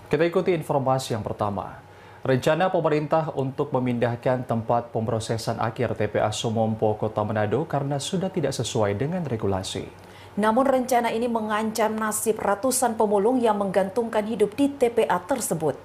Kita ikuti informasi yang pertama. Rencana pemerintah untuk memindahkan tempat pemrosesan akhir TPA Sumompo, Kota Manado karena sudah tidak sesuai dengan regulasi. Namun rencana ini mengancam nasib ratusan pemulung yang menggantungkan hidup di TPA tersebut.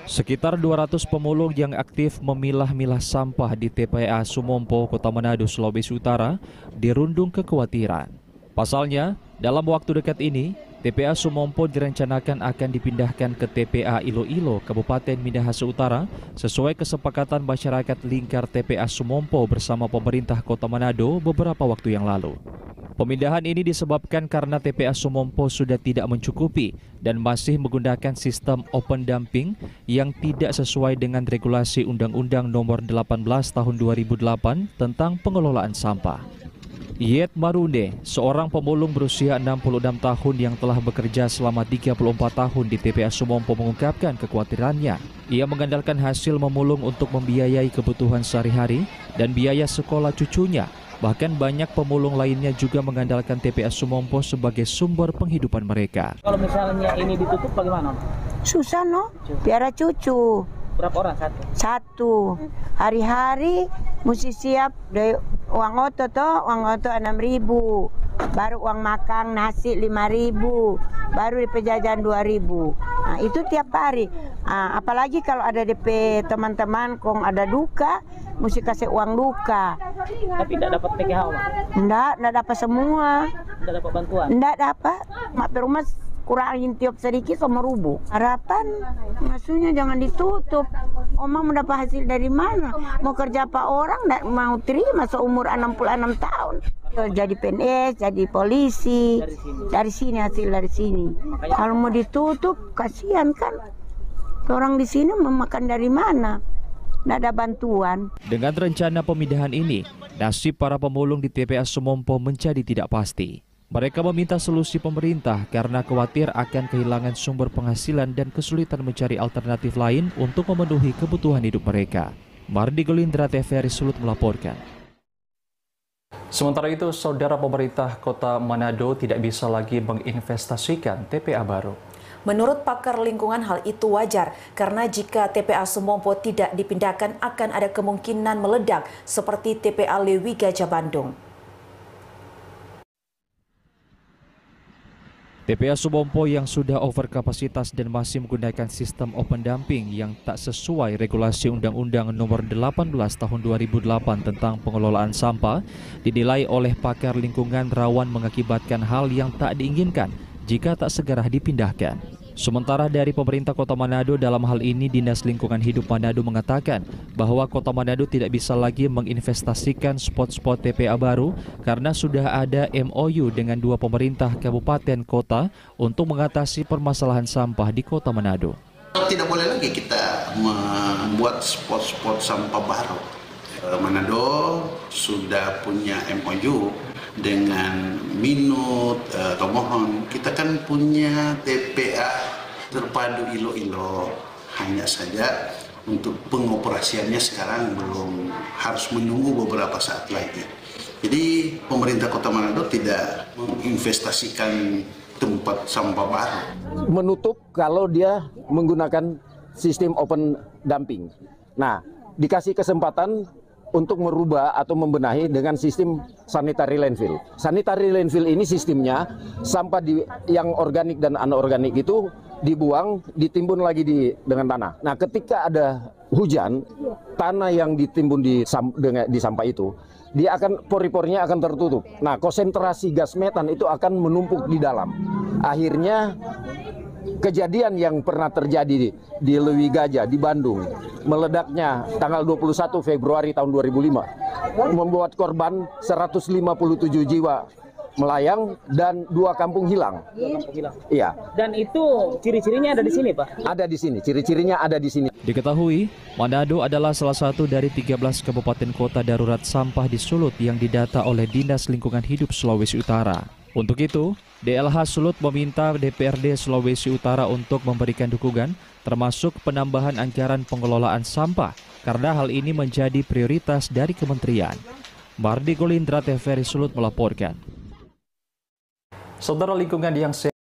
Sekitar 200 pemulung yang aktif memilah-milah sampah di TPA Sumompo, Kota Manado, Sulawesi Utara, dirundung kekhawatiran. Pasalnya, dalam waktu dekat ini, TPA Sumompo direncanakan akan dipindahkan ke TPA Iloilo, Kabupaten Minahasa Utara, sesuai kesepakatan masyarakat lingkar TPA Sumompo bersama pemerintah Kota Manado beberapa waktu yang lalu. Pemindahan ini disebabkan karena TPA Sumompo sudah tidak mencukupi dan masih menggunakan sistem open dumping yang tidak sesuai dengan regulasi Undang-Undang Nomor 18 Tahun 2008 tentang pengelolaan sampah. Yet Marunde, seorang pemulung berusia 66 tahun yang telah bekerja selama 34 tahun di TPA Sumompo mengungkapkan kekhawatirannya. Ia mengandalkan hasil memulung untuk membiayai kebutuhan sehari-hari dan biaya sekolah cucunya. Bahkan banyak pemulung lainnya juga mengandalkan TPA Sumompo sebagai sumber penghidupan mereka. Kalau misalnya ini ditutup bagaimana? Susah no, piara cucu. Berapa orang satu? Satu. Hari-hari mesti siap dari uang oto toh, uang oto 6.000. Baru uang makan nasi 5.000. Baru di penjajan 2.000. Nah, itu tiap hari. Apalagi kalau ada DP teman-teman kong ada duka, mesti kasih uang duka. Tapi tidak dapat PKH, Pak? Enggak dapat semua. Tidak dapat bantuan? Enggak dapat. Mak rumah kurangin tiap sedikit sama rubuh. Harapan maksudnya jangan ditutup. Oma mendapat hasil dari mana? Mau kerja apa orang enggak mau terima seumur 66 tahun. Jadi PNS, jadi polisi. Dari sini hasil dari sini. Kalau mau ditutup kasihan kan. Orang di sini memakan dari mana? Tidak ada bantuan. Dengan rencana pemindahan ini, nasib para pemulung di TPA Sumompo menjadi tidak pasti. Mereka meminta solusi pemerintah karena khawatir akan kehilangan sumber penghasilan dan kesulitan mencari alternatif lain untuk memenuhi kebutuhan hidup mereka. Mardi Golindra, TVRI Sulut melaporkan. Sementara itu, saudara pemerintah Kota Manado tidak bisa lagi menginvestasikan TPA baru. Menurut pakar lingkungan hal itu wajar karena jika TPA Sumompo tidak dipindahkan akan ada kemungkinan meledak seperti TPA Lewi Gajah Bandung. TPA Sumompo yang sudah over kapasitas dan masih menggunakan sistem open dumping yang tak sesuai regulasi Undang-Undang Nomor 18 Tahun 2008 tentang pengelolaan sampah dinilai oleh pakar lingkungan rawan mengakibatkan hal yang tak diinginkan jika tak segera dipindahkan. Sementara dari pemerintah Kota Manado dalam hal ini Dinas Lingkungan Hidup Manado mengatakan bahwa Kota Manado tidak bisa lagi menginvestasikan spot-spot TPA baru karena sudah ada MOU dengan dua pemerintah kabupaten kota untuk mengatasi permasalahan sampah di Kota Manado. Tidak boleh lagi kita membuat spot-spot sampah baru. Manado sudah punya MOU dengan Minut, Tomohon. Kita kan punya TPA terpadu Iloilo. Hanya saja untuk pengoperasiannya sekarang belum, harus menunggu beberapa saat lagi. Jadi pemerintah Kota Manado tidak menginvestasikan tempat sampah baru. Menutup kalau dia menggunakan sistem open dumping. Nah, dikasih kesempatan untuk merubah atau membenahi dengan sistem sanitary landfill. Sanitary landfill ini sistemnya sampah yang organik dan anorganik itu dibuang, ditimbun lagi dengan tanah. Nah, ketika ada hujan, tanah yang ditimbun di sampah itu, dia akan pori-porinya akan tertutup. Nah, konsentrasi gas metan itu akan menumpuk di dalam. Akhirnya kejadian yang pernah terjadi di Lewi Gajah di Bandung, meledaknya tanggal 21 Februari tahun 2005, membuat korban 157 jiwa melayang dan 2 kampung hilang. Iya. Dan itu ciri-cirinya ada di sini, Pak? Ada di sini, ciri-cirinya ada di sini. Diketahui, Manado adalah salah satu dari 13 kabupaten kota darurat sampah di Sulut yang didata oleh Dinas Lingkungan Hidup Sulawesi Utara. Untuk itu, DLH Sulut meminta DPRD Sulawesi Utara untuk memberikan dukungan, termasuk penambahan anggaran pengelolaan sampah, karena hal ini menjadi prioritas dari kementerian. Mardi Golindra, TVRI Sulut melaporkan. Saudara, lingkungan yang sehat